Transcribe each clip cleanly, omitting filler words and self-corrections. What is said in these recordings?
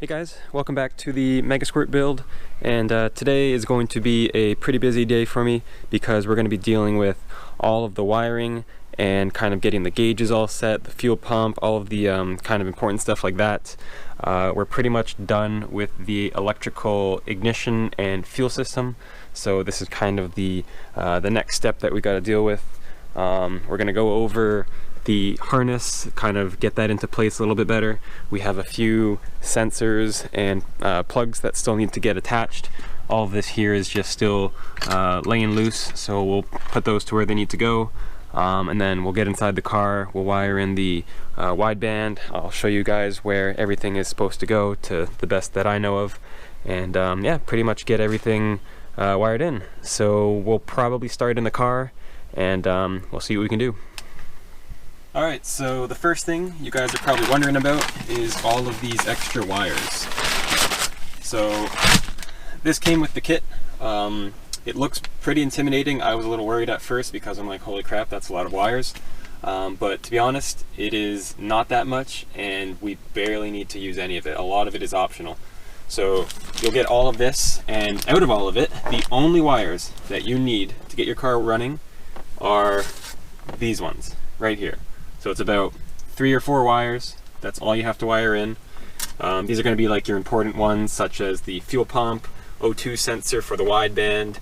Hey guys, welcome back to the Megasquirt build, and today is going to be a pretty busy day for me because we're going to be dealing with all of the wiring and kind of getting the gauges all set, the fuel pump, all of the kind of important stuff like that. We're pretty much done with the electrical ignition and fuel system, so this is kind of the next step that we got to deal with. We're going to go over the harness, kind of get that into place a little bit better. We have a few sensors and plugs that still need to get attached. All of this here is just still laying loose, so we'll put those to where they need to go, and then we'll get inside the car, we'll wire in the wideband. I'll show you guys where everything is supposed to go to the best that I know of, and yeah, pretty much get everything wired in. So we'll probably start in the car, and we'll see what we can do. Alright, so the first thing you guys are probably wondering about is all of these extra wires. So this came with the kit. It looks pretty intimidating. I was a little worried at first because I'm like, holy crap, that's a lot of wires. But to be honest, it is not that much, and we barely need to use any of it. A lot of it is optional. So you'll get all of this, and out of all of it, the only wires that you need to get your car running are these ones right here. So it's about 3 or 4 wires. That's all you have to wire in. These are going to be like your important ones, such as the fuel pump, O2 sensor for the wideband.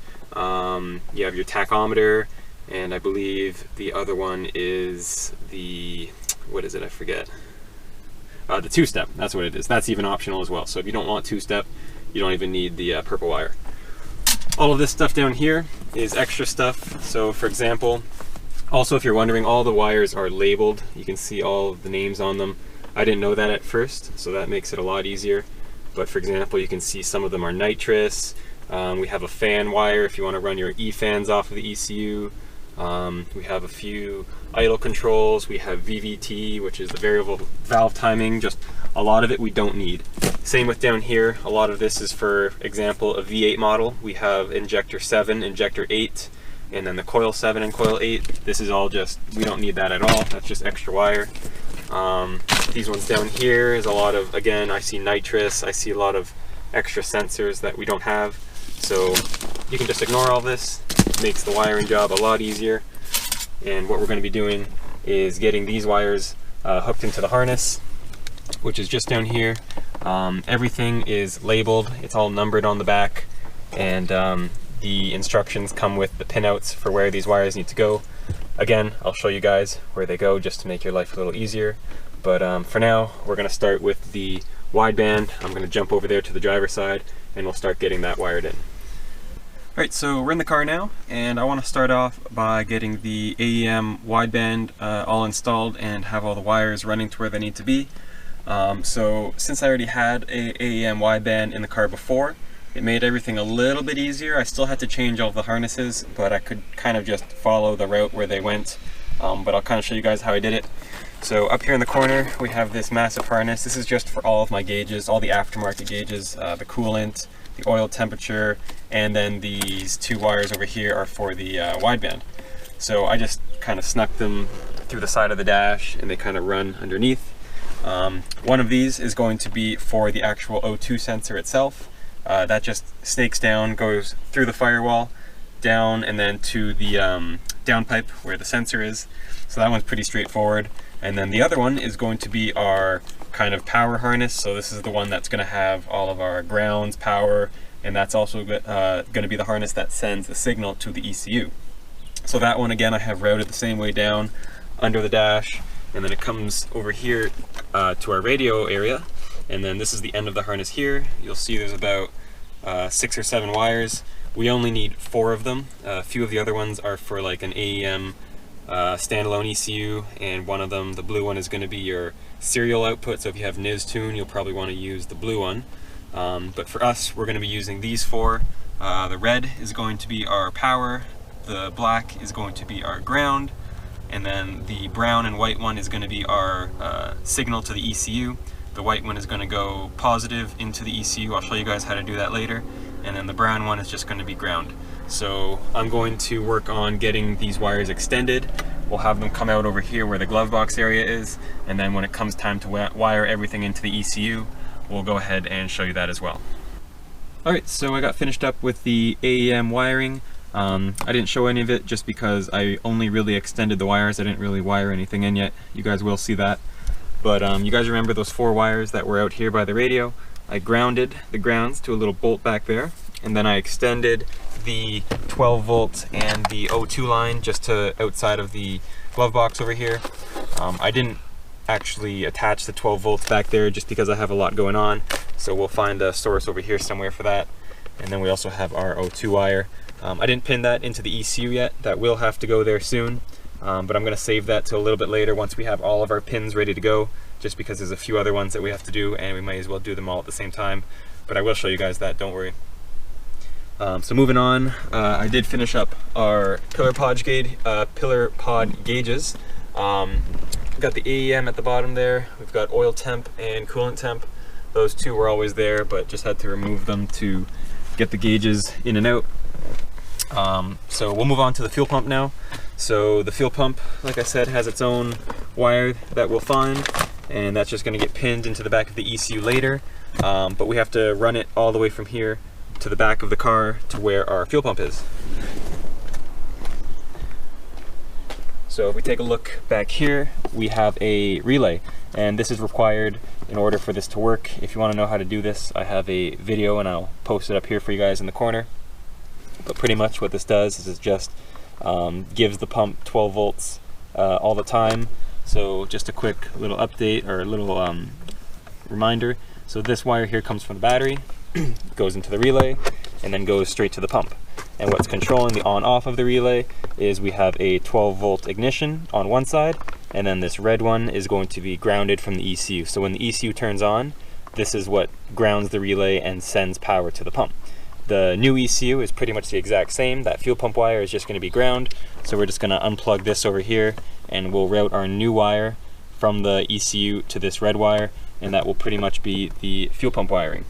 You have your tachometer, and I believe the other one is the, what is it? I forget. The 2-step. That's what it is. That's even optional as well. So if you don't want 2-step, you don't even need the purple wire. All of this stuff down here is extra stuff. So for example, also, if you're wondering, all the wires are labeled. You can see all of the names on them. I didn't know that at first, so that makes it a lot easier. But for example, you can see some of them are nitrous. We have a fan wire if you want to run your E-fans off of the ECU. We have a few idle controls. We have VVT, which is the variable valve timing. Just a lot of it we don't need. Same with down here. A lot of this is, for example, a V8 model. We have injector 7, injector 8. And then the coil 7 and coil 8, this is all just, we don't need that at all. That's just extra wire. These ones down here is a lot of, again, I see nitrous, I see a lot of extra sensors that we don't have. So you can just ignore all this. It makes the wiring job a lot easier. And what we're going to be doing is getting these wires hooked into the harness, which is just down here. Everything is labeled, it's all numbered on the back, and the instructions come with the pinouts for where these wires need to go. Again, I'll show you guys where they go just to make your life a little easier. But for now, we're going to start with the wideband. I'm going to jump over there to the driver's side, and we'll start getting that wired in. Alright, so we're in the car now, and I want to start off by getting the AEM wideband all installed and have all the wires running to where they need to be. So since I already had a AEM wideband in the car before, it made everything a little bit easier. I still had to change all the harnesses, but I could kind of just follow the route where they went. But I'll kind of show you guys how I did it. So up here in the corner, we have this massive harness. This is just for all of my gauges, all the aftermarket gauges, the coolant, the oil temperature, and then these 2 wires over here are for the wideband. So I just kind of snuck them through the side of the dash, and they kind of run underneath. One of these is going to be for the actual O2 sensor itself. That just snakes down, goes through the firewall, down, and then to the downpipe where the sensor is. So that one's pretty straightforward. And then the other one is going to be our kind of power harness. So this is the one that's going to have all of our grounds, power, and that's also going to be the harness that sends the signal to the ECU. So that one, again, I have routed the same way down under the dash, and then it comes over here to our radio area. And then this is the end of the harness here. You'll see there's about 6 or 7 wires. We only need 4 of them. A few of the other ones are for like an AEM standalone ECU, and one of them, the blue one, is going to be your serial output. So if you have NIS tune, you'll probably want to use the blue one. But for us, we're going to be using these 4. The red is going to be our power, the black is going to be our ground, and then the brown and white one is going to be our signal to the ECU. The white one is going to go positive into the ECU. I'll show you guys how to do that later. And then the brown one is just going to be ground. So I'm going to work on getting these wires extended. We'll have them come out over here where the glove box area is. And then when it comes time to wire everything into the ECU, we'll go ahead and show you that as well. Alright, so I got finished up with the AEM wiring. I didn't show any of it just because I only really extended the wires. I didn't really wire anything in yet. You guys will see that. But you guys remember those 4 wires that were out here by the radio? I grounded the grounds to a little bolt back there, and then I extended the 12 volt and the O2 line just to outside of the glove box over here. I didn't actually attach the 12 volts back there just because I have a lot going on, so we'll find a source over here somewhere for that. And then we also have our O2 wire. I didn't pin that into the ECU yet. That will have to go there soon, but I'm going to save that till a little bit later once we have all of our pins ready to go, just because there's a few other ones that we have to do and we might as well do them all at the same time. But I will show you guys that, don't worry. So moving on, I did finish up our pillar pod gauges. We've got the AEM at the bottom there. We've got oil temp and coolant temp. Those two were always there, but just had to remove them to get the gauges in and out. So we'll move on to the fuel pump now. So the fuel pump, like I said, has its own wire that we'll find, and that's just going to get pinned into the back of the ECU later. But we have to run it all the way from here to the back of the car to where our fuel pump is. So if we take a look back here, we have a relay, and this is required in order for this to work. If you want to know how to do this, I have a video and I'll post it up here for you guys in the corner. But pretty much what this does is it just gives the pump 12 volts all the time. So just a quick little update or a little reminder. So this wire here comes from the battery, goes into the relay, and then goes straight to the pump. And what's controlling the on-off of the relay is we have a 12 volt ignition on one side, and then this red one is going to be grounded from the ECU. So when the ECU turns on, this is what grounds the relay and sends power to the pump. The new ECU is pretty much the exact same. That fuel pump wire is just going to be ground, so we're just going to unplug this over here, and we'll route our new wire from the ECU to this red wire, and that will pretty much be the fuel pump wiring.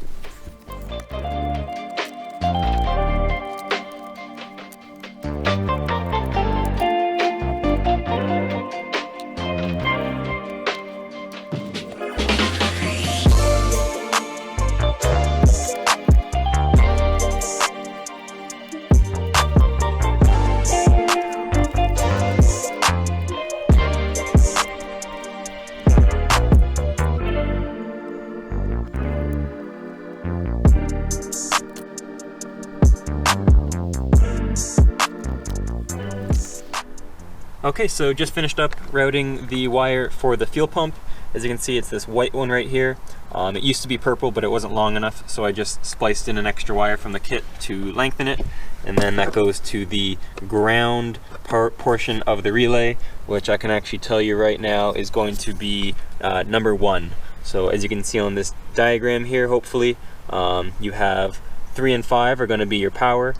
Okay, so just finished up routing the wire for the fuel pump. As you can see, it's this white one right here. It used to be purple, but it wasn't long enough, so I just spliced in an extra wire from the kit to lengthen it, and then that goes to the ground portion of the relay, which I can actually tell you right now is going to be number 1. So as you can see on this diagram here, hopefully, you have 3 and 5 are going to be your power.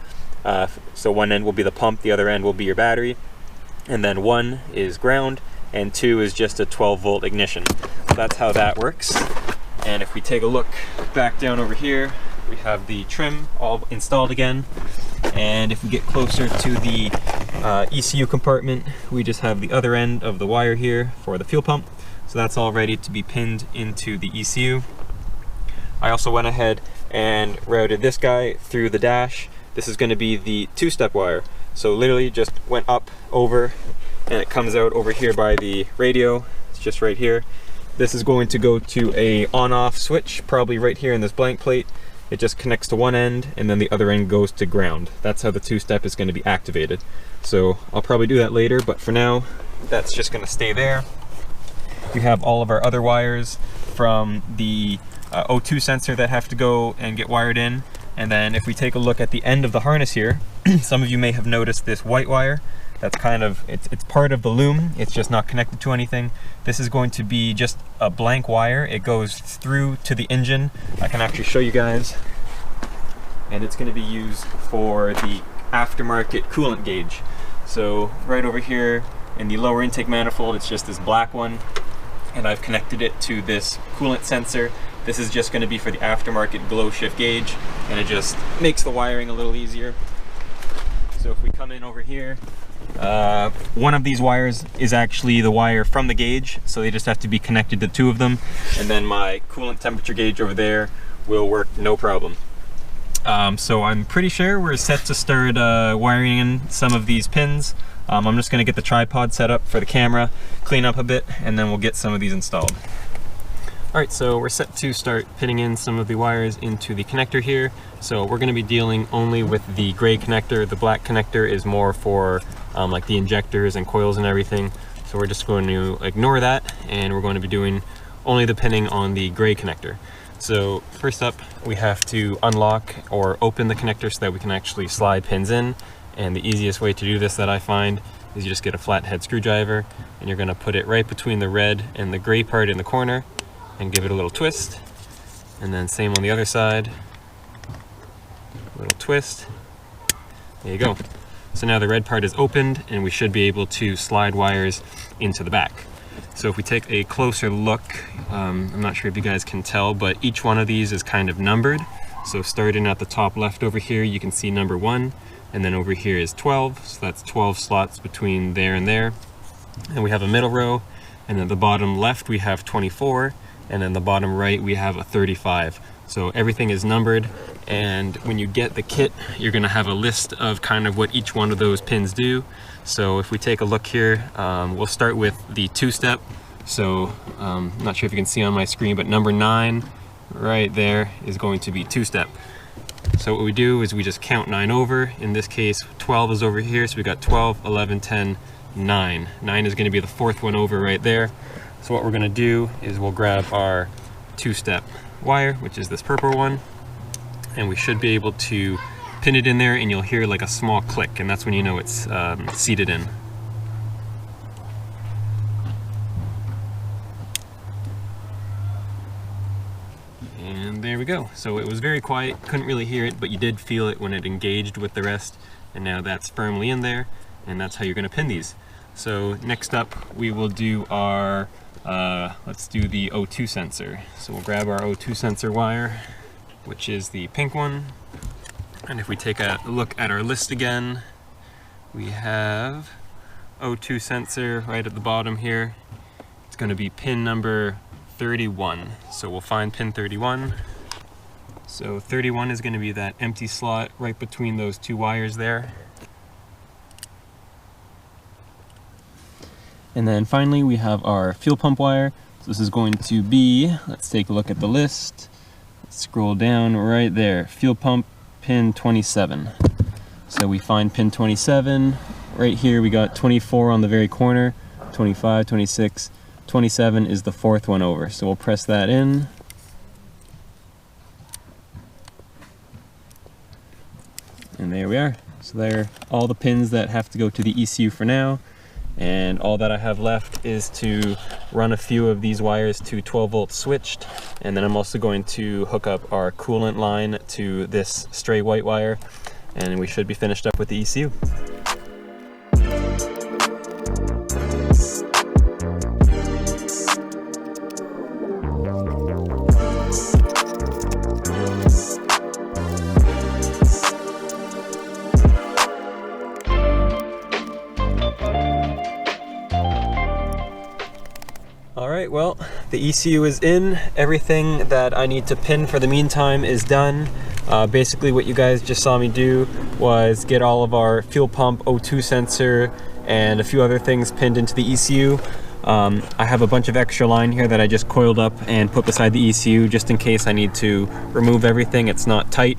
So one end will be the pump, the other end will be your battery. And then 1 is ground, and 2 is just a 12 volt ignition. So that's how that works. And if we take a look back down over here, we have the trim all installed again. And if we get closer to the ECU compartment, we just have the other end of the wire here for the fuel pump. So that's all ready to be pinned into the ECU. I also went ahead and routed this guy through the dash. This is going to be the 2-step wire. So literally just went up, over, and it comes out over here by the radio. It's just right here. This is going to go to a on-off switch, probably right here in this blank plate. It just connects to one end, and then the other end goes to ground. That's how the 2-step is going to be activated. So I'll probably do that later, but for now, that's just going to stay there. We have all of our other wires from the O2 sensor that have to go and get wired in. And then if we take a look at the end of the harness here, some of you may have noticed this white wire. That's kind of, it's part of the loom. It's just not connected to anything. This is going to be just a blank wire. It goes through to the engine. I can actually show you guys. And it's going to be used for the aftermarket coolant gauge. So right over here in the lower intake manifold, it's just this black one. And I've connected it to this coolant sensor. This is just going to be for the aftermarket glow shift gauge, and it just makes the wiring a little easier. So if we come in over here, One of these wires is actually the wire from the gauge, so they just have to be connected to two of them, and then my coolant temperature gauge over there will work no problem. So I'm pretty sure we're set to start wiring in some of these pins. I'm just going to get the tripod set up for the camera, clean up a bit, and then we'll get some of these installed. Alright, so we're set to start pinning in some of the wires into the connector here. So we're going to be dealing only with the gray connector. The black connector is more for like the injectors and coils and everything. So we're just going to ignore that, and we're going to be doing only the pinning on the gray connector. So first up, we have to unlock or open the connector so that we can actually slide pins in. And the easiest way to do this that I find is you just get a flathead screwdriver, and you're going to put it right between the red and the gray part in the corner and give it a little twist. And then same on the other side, a little twist. There you go. So now the red part is opened, and we should be able to slide wires into the back. So if we take a closer look, I'm not sure if you guys can tll, but each one of these is kind of numbered. So starting at the top left over here, you can see number 1, and then over here is 12, so that's 12 slots between there and there. And we have a middle row, and then the bottom left we have 24, and then the bottom right we have a 35. So everything is numbered, and when you get the kit, you're going to have a list of kind of what each one of those pins do. So if we take a look here, we'll start with the two-step. So I'm not sure if you can see on my screen, but number 9 right there is going to be two-step. So what we do is we just count 9 over. In this case, 12 is over here, so we got 12, 11, 10, 9. 9 is going to be the fourth one over right there. So what we're going to do is we'll grab our two-step wire, which is this purple one, and we should be able to pin it in there, and you'll hear like a small click, and that's when you know it's seated in. And there we go. So it was very quiet, couldn't really hear it, but you did feel it when it engaged with the rest, and now that's firmly in there, and that's how you're going to pin these. So next up we will do our let's do the O2 sensor. So we'll grab our O2 sensor wire, which is the pink one. And if we take a look at our list again, we have O2 sensor right at the bottom here. It's going to be pin number 31. So we'll find pin 31. So 31 is going to be that empty slot right between those two wires there. And then finally we have our fuel pump wire. So this is going to be, let's take a look at the list. Let's scroll down right there, fuel pump pin 27. So we find pin 27, right here we got 24 on the very corner, 25, 26, 27 is the fourth one over. So we'll press that in. And there we are. So there are all the pins that have to go to the ECU for now. And all that I have left is to run a few of these wires to 12 volt switched, and then I'm also going to hook up our coolant line to this stray white wire, and we should be finished up with the ECU. Alright, well, the ECU is in. Everything that I need to pin for the meantime is done. Basically what you guys just saw me do was get all of our fuel pump O2 sensor and a few other things pinned into the ECU. I have a bunch of extra line here that I just coiled up and put beside the ECU just in case I need to remove everything. It's not tight.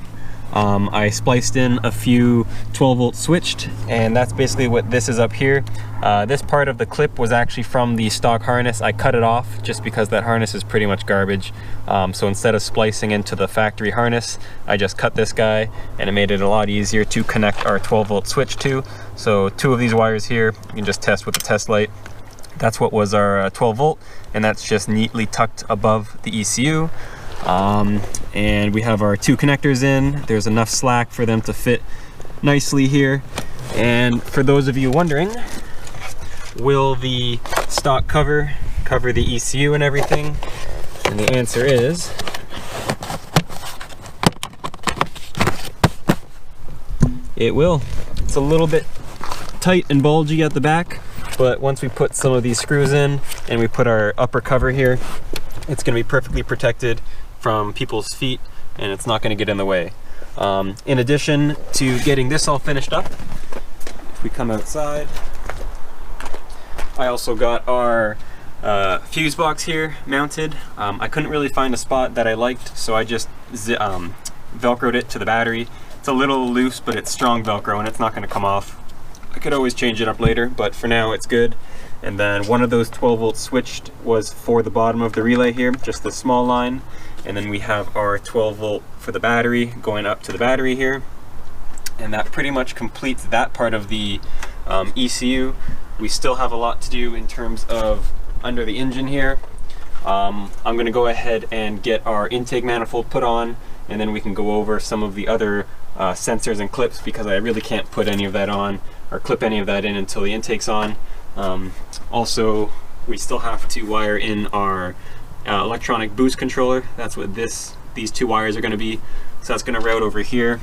I spliced in a few 12 volt switched, and that's basically what this is up here. This part of the clip was actually from the stock harness. I cut it off just because that harness is pretty much garbage. So instead of splicing into the factory harness, I just cut this guy, and it made it a lot easier to connect our 12 volt switch to. So two of these wires here, you can just test with the test light. That's what was our 12 volt, and that's just neatly tucked above the ECU. And we have our two connectors in. There's enough slack for them to fit nicely here. And for those of you wondering, will the stock cover the ECU and everything? And the answer is it will. It's a little bit tight and bulgy at the back, but once we put some of these screws in and we put our upper cover here, it's going to be perfectly protected from people's feet and it's not going to get in the way. In addition to getting this all finished up, if we come outside, I also got our fuse box here mounted. I couldn't really find a spot that I liked, so I just velcroed it to the battery. It's a little loose, but it's strong Velcro and it's not going to come off. I could always change it up later, but for now it's good. And then one of those 12 volt switched was for the bottom of the relay here, just the small line. And then we have our 12 volt for the battery going up to the battery here. And that pretty much completes that part of the ECU. We still have a lot to do in terms of under the engine here. I'm going to go ahead and get our intake manifold put on, and then we can go over some of the other sensors and clips, because I really can't put any of that on or clip any of that in until the intake's on. Also, we still have to wire in our electronic boost controller. That's what these two wires are going to be. So that's going to route over here.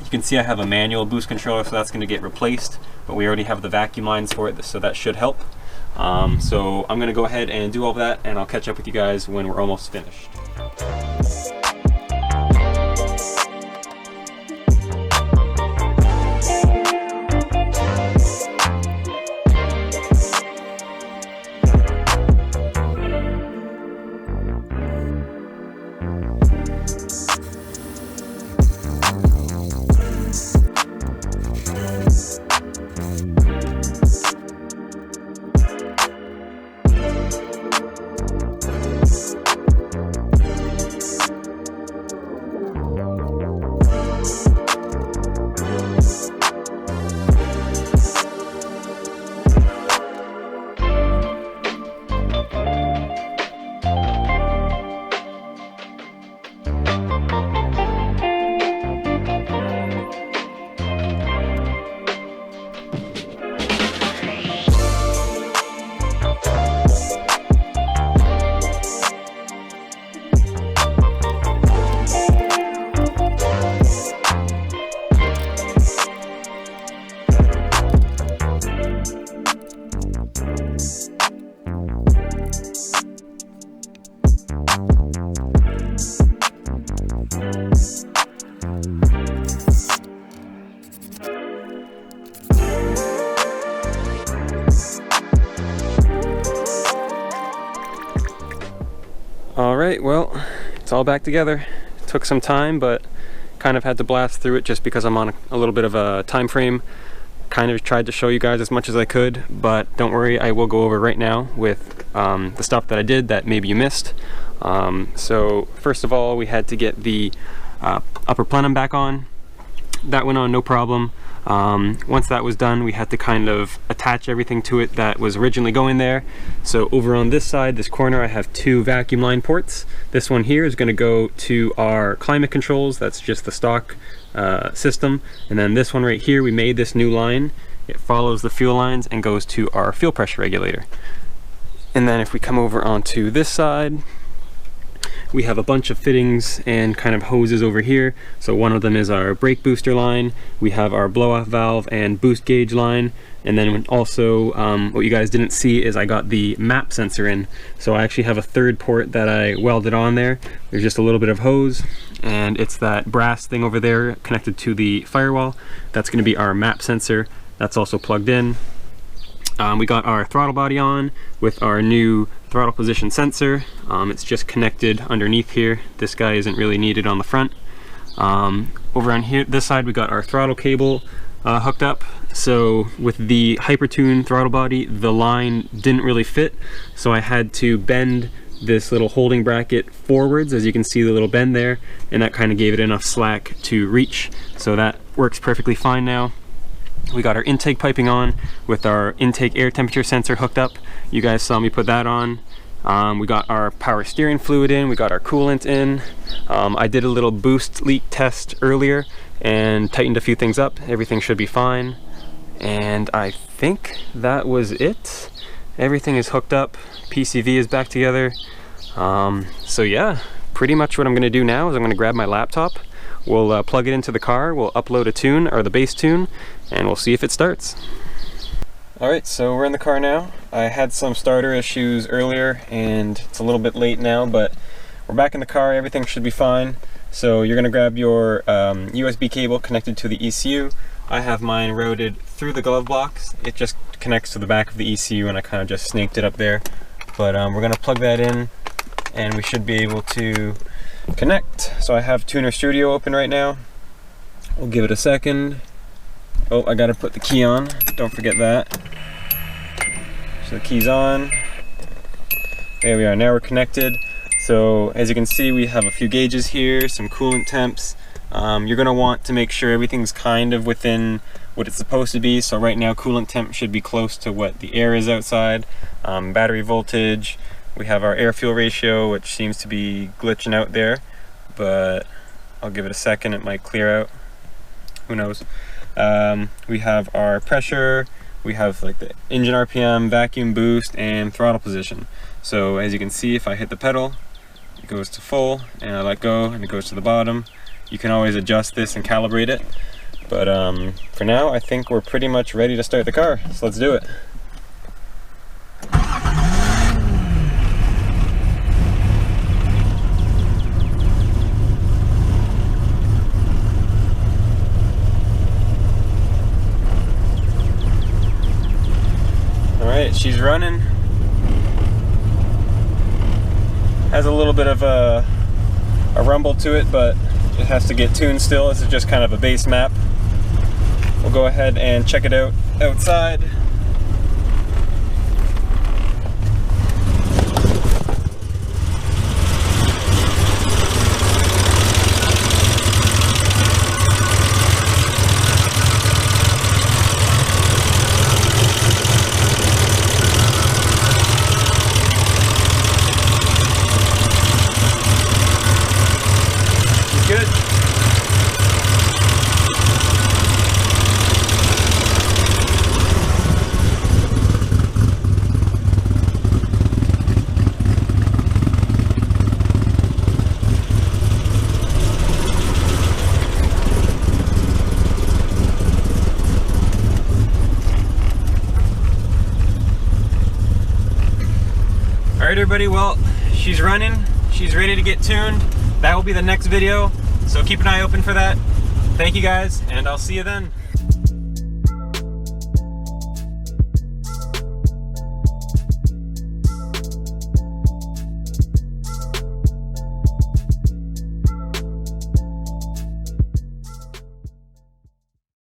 You can see I have a manual boost controller, so that's going to get replaced, but we already have the vacuum lines for it, so that should help. So I'm going to go ahead and do all of that, and I'll catch up with you guys when we're almost finished. Alright, well, it's all back together. It took some time, but kind of had to blast through it just because I'm on a little bit of a time frame. Kind of tried to show you guys as much as I could, but don't worry, I will go over right now with the stuff that I did that maybe you missed. So first of all, we had to get the upper plenum back on. That went on no problem. Once that was done, we had to kind of attach everything to it that was originally going there. So over on this side, this corner, I have two vacuum line ports. This one here is going to go to our climate controls. That's just the stock system. And then this one right here, we made this new line. It follows the fuel lines and goes to our fuel pressure regulator. And then if we come over onto this side, we have a bunch of fittings and kind of hoses over here. So one of them is our brake booster line. We have our blow-off valve and boost gauge line. And then also what you guys didn't see is I got the map sensor in. So I actually have a third port that I welded on there. There's just a little bit of hose, and it's that brass thing over there connected to the firewall. That's going to be our map sensor. That's also plugged in. We got our throttle body on with our new throttle position sensor. It's just connected underneath here. This guy isn't really needed on the front. Over on here, this side, we got our throttle cable hooked up. So with the Hypertune throttle body, the line didn't really fit, so I had to bend this little holding bracket forwards, as you can see the little bend there, and that kind of gave it enough slack to reach. So that works perfectly fine now. We got our intake piping on with our intake air temperature sensor hooked up. You guys saw me put that on. We got our power steering fluid in, we got our coolant in. I did a little boost leak test earlier and tightened a few things up. Everything should be fine. And I think that was it. Everything is hooked up. PCV is back together. So yeah, pretty much what I'm gonna do now is I'm gonna grab my laptop. We'll plug it into the car, we'll upload a tune, or the bass tune, and we'll see if it starts. Alright, so we're in the car now. I had some starter issues earlier and it's a little bit late now, but we're back in the car. Everything should be fine. So you're going to grab your USB cable connected to the ECU. I have mine routed through the glove box. It just connects to the back of the ECU and I kind of just snaked it up there. But we're going to plug that in and we should be able to connect. So I have Tuner Studio open right now. We'll give it a second. Oh, I got to put the key on. Don't forget that. So the key's on. There we are, now we're connected. So as you can see, we have a few gauges here, some coolant temps. You're gonna want to make sure everything's kind of within what it's supposed to be. So right now, coolant temp should be close to what the air is outside. Battery voltage, we have our air-fuel ratio, which seems to be glitching out there, but I'll give it a second, it might clear out. Who knows? We have our pressure, we have like the engine RPM, vacuum boost, and throttle position. So as you can see, if I hit the pedal, it goes to full, and I let go, and it goes to the bottom. You can always adjust this and calibrate it. But for now, I think we're pretty much ready to start the car. So let's do it. Alright, she's running. Has a little bit of a rumble to it, but it has to get tuned still. This is just kind of a base map. We'll go ahead and check it out outside. Good. All right, everybody, well, she's running. She's ready to get tuned. That will be the next video, so keep an eye open for that. Thank you guys, and I'll see you then.